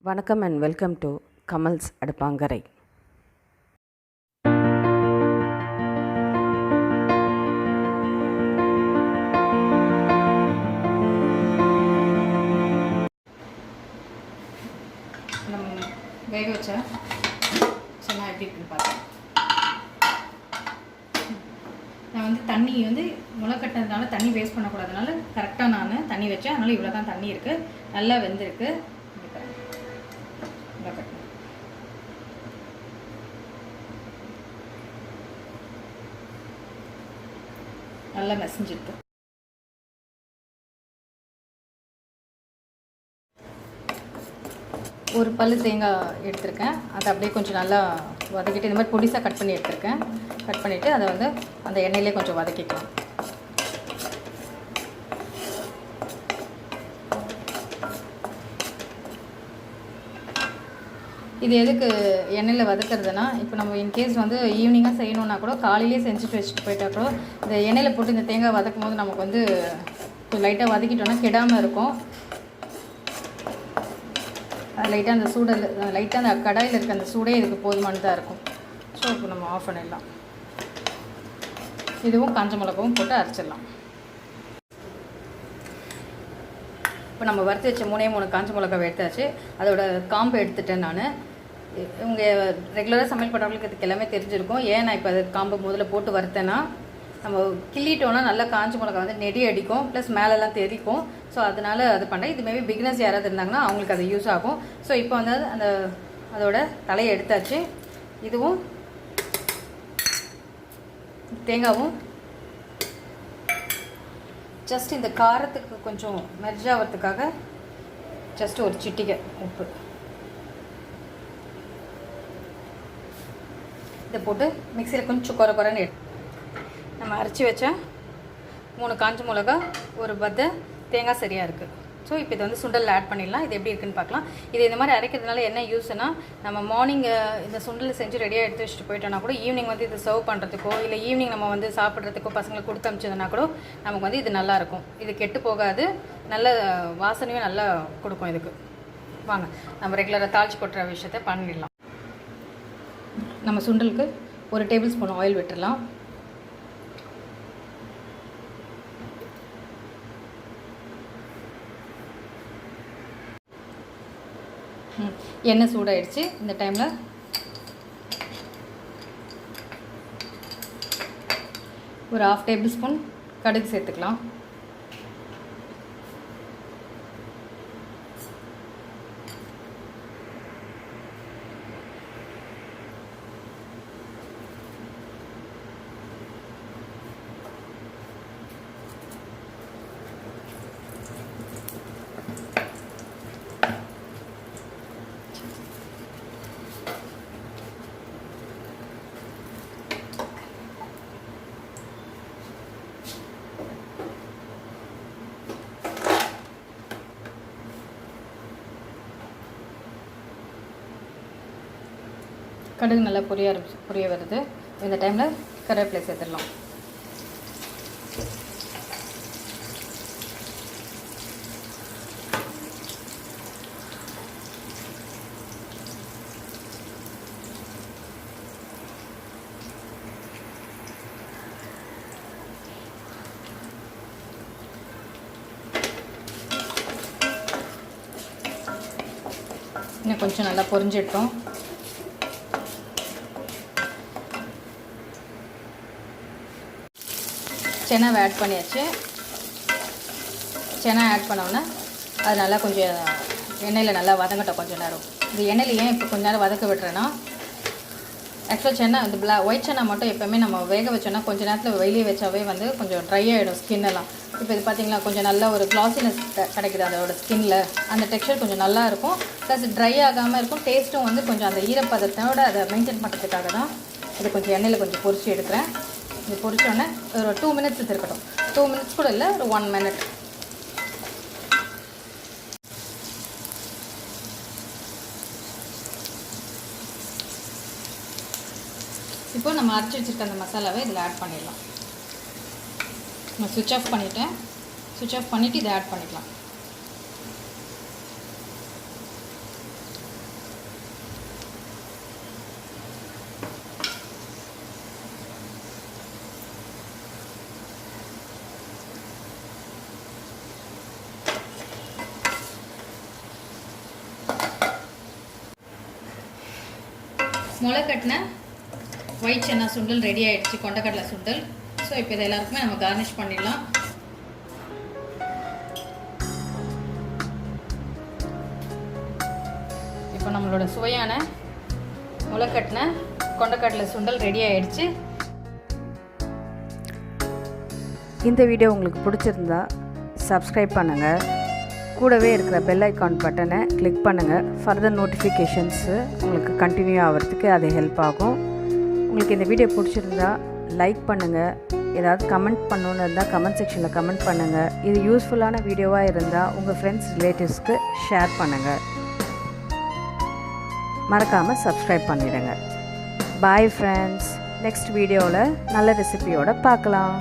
வணக்கம் and welcome to Kamal's அடுப்பாங்கரை. நம்ம வேக வச்சா சன்னா எப்படி இருக்குன்னு பார்த்தேன். நான் வந்து தண்ணி முளை கட்டினதுனால தண்ணி வேஸ்ட் பண்ணக்கூடாதுனால கரெக்டாக நான் தண்ணி வச்சேன். அதனால் இவ்வளோ தான் தண்ணி இருக்குது. நல்லா வெந்திருக்கு. நல்லா மசிஞ்சிருக்கு. ஒரு பல்லு தேங்காய் எடுத்திருக்கேன். அதை அப்படியே கொஞ்சம் நல்லா வதக்கிட்டு இந்த மாதிரி பொடிசாக கட் பண்ணி எடுத்திருக்கேன். கட் பண்ணிவிட்டு அதை அந்த எண்ணெயிலே கொஞ்சம் வதக்கிக்கலாம். இது எதுக்கு எண்ணெயில் வதக்கிறதுனா, இப்போ நம்ம இன்கேஸ் ஈவினிங்காக செய்யணுன்னா கூட காலையிலே செஞ்சுட்டு வச்சுட்டு போயிட்டா கூட இந்த எண்ணெயில் போட்டு இந்த தேங்காய் வதக்கும் போது நமக்கு லைட்டாக வதக்கிட்டோன்னா கெடாமல் இருக்கும். லைட்டாக அந்த சூடில் லைட்டாக அந்த கடாயில் இருக்க அந்த சூடே இதுக்கு போதுமானதாக இருக்கும். ஸோ இப்போ நம்ம ஆஃப் பண்ணிடலாம். இதுவும் காஞ்ச மிளகாவும் போட்டு அரைச்சிடலாம். இப்போ நம்ம வறுத்து வச்ச 3 காஞ்ச மிளகாவை எடுத்தாச்சு. அதோட காம்பு எடுத்துட்டேன் நான். இவங்க ரெகுலராக சமையல் பண்ணுறவங்களுக்கு இதுக்கு எல்லாமே தெரிஞ்சிருக்கும். ஏன் நான் இப்போ அது காம்பு முதல்ல போட்டு வறுத்தேன்னா, நம்ம கிள்ளிட்டோன்னா நல்லா காஞ்ச மிளகா நெடி அடிக்கும், ப்ளஸ் மேலெல்லாம் தெரிக்கும். ஸோ அதனால் அது பண்ணுறேன். இது மேபி பிகினர்ஸ் யாராவது இருந்தாங்கன்னா அவங்களுக்கு அது யூஸ் ஆகும். ஸோ இப்போ அதோட தலையை எடுத்தாச்சு. இதுவும் தேங்காவும் ஜஸ்ட் இந்த காரத்துக்கு கொஞ்சம் மெர்ஜ் ஆகிறதுக்காக ஜஸ்ட் ஒரு சிட்டிகை உப்பு இதை போட்டு மிக்சியில் கொஞ்சம் குறைன்னு நம்ம அரைச்சி வச்ச 3 காஞ்ச மிளகா, ஒரு பத்தை தேங்காய் சரியாக இருக்குது. ஸோ இப்போ இதை சுண்டல் ஆட் பண்ணிடலாம். இது எப்படி இருக்குன்னு பார்க்கலாம். இது இந்த மாதிரி அரைக்கிறதுனால என்ன யூஸ்னா, நம்ம மார்னிங் இந்த சுண்டல் செஞ்சு ரெடியாக எடுத்து வச்சுட்டு போயிட்டோன்னா கூட ஈவினிங் இது சர்வ் பண்ணுறதுக்கோ இல்லை ஈவினிங் நம்ம சாப்பிட்றதுக்கோ பசங்களுக்கு கொடுத்து அமிச்சதுன்னா கூட நமக்கு இது நல்லாயிருக்கும். இது கெட்டு போகாது, நல்ல வாசனையும் நல்லா கொடுக்கும். இதுக்கு வாங்க நம்ம ரெகுலராக தாளிச்சு கொட்டுற விஷயத்தை பண்ணிடலாம். நம்ம சுண்டலுக்கு 1 டேபிள் ஸ்பூன் ஆயில் விட்டுடலாம். எண்ணெய் சூடாயிடுச்சு. இந்த டைமில் ஒரு 1/2 டேபிள் ஸ்பூன் கடுகு சேர்த்துக்கலாம். கடுகு நல்லா பொரிய வருது. இந்த டைமில் கருவேப்பிலை சேர்த்துடலாம். இன்னும் கொஞ்சம் நல்லா பொரிஞ்சிட்டோம். சென்னாவை ஆட் பண்ணியாச்சு. சென்னா ஆட் பண்ணோன்னா அது நல்லா கொஞ்சம் எண்ணெயில் நல்லா வதங்கட்டும் கொஞ்சம் நேரம். இந்த எண்ணெயில் ஏன் இப்போ கொஞ்சம் நேரம் வதக்க விட்டுறேன்னா, ஆக்சுவலாக சென்னா இந்த ஒயிட் சென்னா மட்டும் எப்போவுமே நம்ம வேக வச்சோன்னா கொஞ்சம் நேரத்தில் வெளியே வச்சாவே கொஞ்சம் ட்ரை ஆகிடும் ஸ்கின்னெல்லாம். இப்போ இது பார்த்திங்களா கொஞ்சம் நல்லா ஒரு க்ளாஸினஸ் கிடைக்குது அதோட ஸ்கின்னில். அந்த டெக்ஸ்சர் கொஞ்சம் நல்லா இருக்கும், ப்ளஸ் ட்ரை ஆகாமல் இருக்கும். டேஸ்ட்டும் கொஞ்சம் அந்த ஈரப்பதத்தோடு அதை மெயின்டைன் பண்ணுறதுக்காக தான் இது கொஞ்சம் எண்ணெயில் கொஞ்சம் பொரிச்சு எடுக்கிறேன். இது பொரிச்சோடனே ஒரு 2 மினிட்ஸ் இருக்கட்டும். 2 மினிட்ஸ் கூட இல்லை, ஒரு 1 மினிட். இப்போ நம்ம அரைச்சி வச்சுருக்க அந்த மசாலாவை இதில் ஆட் பண்ணிடலாம். நான் ஸ்விட்ச் ஆஃப் பண்ணிவிட்டேன். ஸ்விட்ச் ஆஃப் பண்ணிவிட்டு இதை ஆட் பண்ணிக்கலாம். முளைக்கட்டின ஒயிட் சன்னா சுண்டல் ரெடி ஆகிடுச்சு, கொண்டக்கடலை சுண்டல். ஸோ இப்போ இதை எல்லாருக்குமே நம்ம கார்னிஷ் பண்ணிடலாம். இப்போ நம்மளோட சுவையான முளைக்கட்டின கொண்டக்கடலை சுண்டல் ரெடி ஆகிடுச்சு. இந்த வீடியோ உங்களுக்கு பிடிச்சிருந்தா சப்ஸ்கிரைப் பண்ணுங்கள், கூடவே இருக்கிற பெல் ஐக்கான் பட்டனை கிளிக் பண்ணுங்கள். ஃபர்தர் நோட்டிஃபிகேஷன்ஸு உங்களுக்கு கண்டினியூ ஆகிறதுக்கு அது ஹெல்ப் ஆகும். உங்களுக்கு இந்த வீடியோ பிடிச்சிருந்தா லைக் பண்ணுங்கள். ஏதாவது கமெண்ட் பண்ணணுன்னு இருந்தால் கமெண்ட் செக்ஷனில் கமெண்ட் பண்ணுங்கள். இது யூஸ்ஃபுல்லான வீடியோவாக இருந்தால் உங்கள் ஃப்ரெண்ட்ஸ் ரிலேட்டிவ்ஸ்க்கு ஷேர் பண்ணுங்கள். மறக்காமல் சப்ஸ்கிரைப் பண்ணிடுங்க. Bye friends. நெக்ஸ்ட் வீடியோவில் நல்ல ரெசிபியோடு பார்க்கலாம்.